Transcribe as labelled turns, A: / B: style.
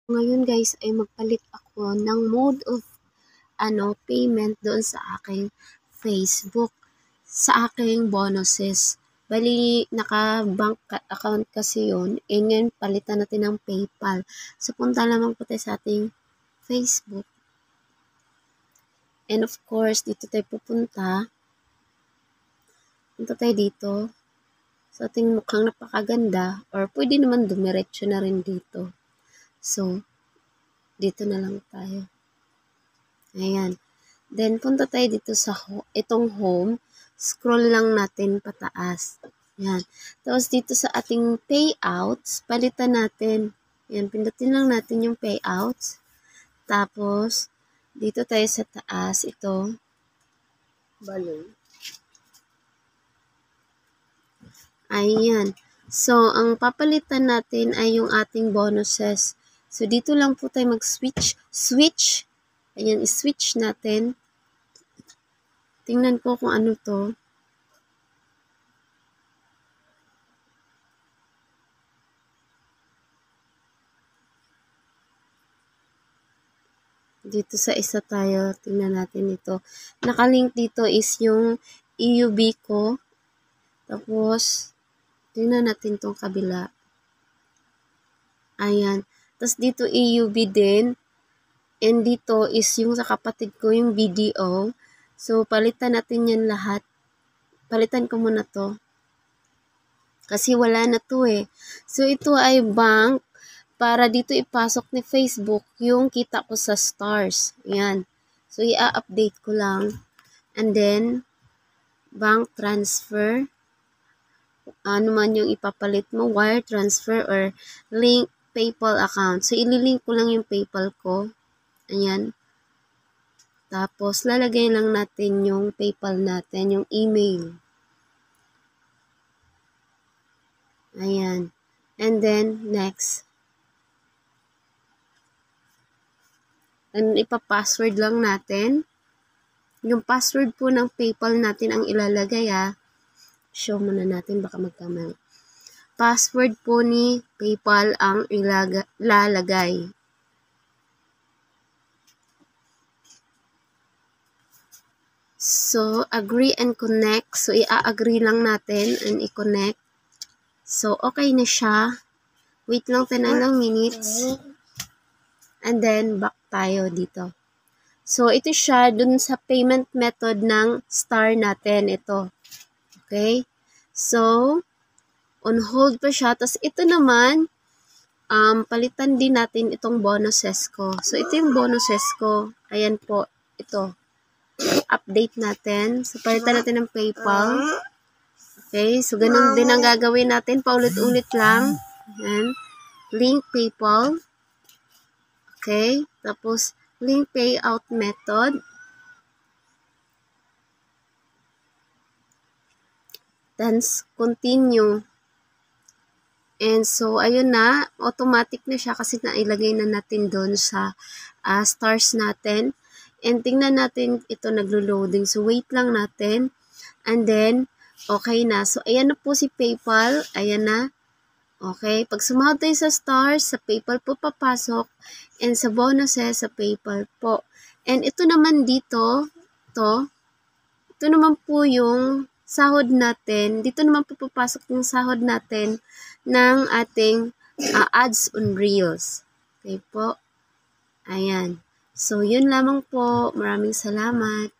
A: Ngayon guys ay magpalit ako ng mode of payment doon sa aking Facebook, sa aking bonuses. Bali, naka-bank account kasi yun. Ngayon, palitan natin ng PayPal. So, punta naman po tayo sa ating Facebook. And of course, dito tayo pupunta. Punta tayo dito. Sa ating mukhang napakaganda. Or pwede naman dumiretso na rin dito. So, dito na lang tayo. Ayan. Then, punta tayo dito sa itong home. Scroll lang natin pataas. Ayan. Tapos, dito sa ating payouts, palitan natin. Ayan, pindutin lang natin yung payouts. Tapos, dito tayo sa taas, ito. Balloon. Ayan. So, ang papalitan natin ay yung ating bonuses. So, dito lang po tayo mag-switch. Switch. Ayan, i-switch natin. Tingnan ko kung ano to. Dito sa isa tayo, tingnan natin ito. Nakalink dito is yung EUB ko. Tapos, tingnan natin tong kabila. Ayan. Tapos dito EUB din. And dito is yung sa kapatid ko, yung BDO. So, palitan natin yan lahat. Palitan ko muna to. Kasi wala na to eh. So, ito ay bank para dito ipasok ni Facebook yung kita ko sa stars. Ayan. So, i-update ko lang. And then, bank transfer. Ano man yung ipapalit mo, wire transfer or link PayPal account. So, ililink ko lang yung PayPal ko. Ayan. Tapos, lalagay lang natin yung PayPal natin, yung email. Ayan. And then, next. And ipa-password lang natin. Yung password po ng PayPal natin ang ilalagay Show muna natin, baka magkamali. Password po ni PayPal ang ilalagay. So, agree and connect. So, i-agree lang natin and i-connect. So, okay na siya. Wait lang 10 ng minutes. And then, back tayo dito. So, ito siya dun sa payment method ng star natin. Ito. Okay? So, on hold pa siya. Tapos, ito naman, palitan din natin itong bonuses ko. So, ito yung bonuses ko. Ayan po. Ito. Update natin. So, palitan natin ng PayPal. Okay? So, ganun din ang gagawin natin. Paulit-ulit lang. Ayan. Link PayPal. Okay? Tapos, link payout method. Then, continue. And so, ayun na. Automatic na siya kasi nailagay na natin doon sa stars natin. And tingnan natin ito naglo-loading. So, wait lang natin. And then, okay na. So, ayan na po si PayPal. Ayan na. Okay. Pag sumahod tayo sa stars, sa PayPal po papasok. And sa bonuses, sa PayPal po. And ito naman dito, ito naman po yung sahod natin. Dito naman po papasok yung sahod natin ng ating ads on Reels. Okay po. Ayan. So, yun lamang po. Maraming salamat.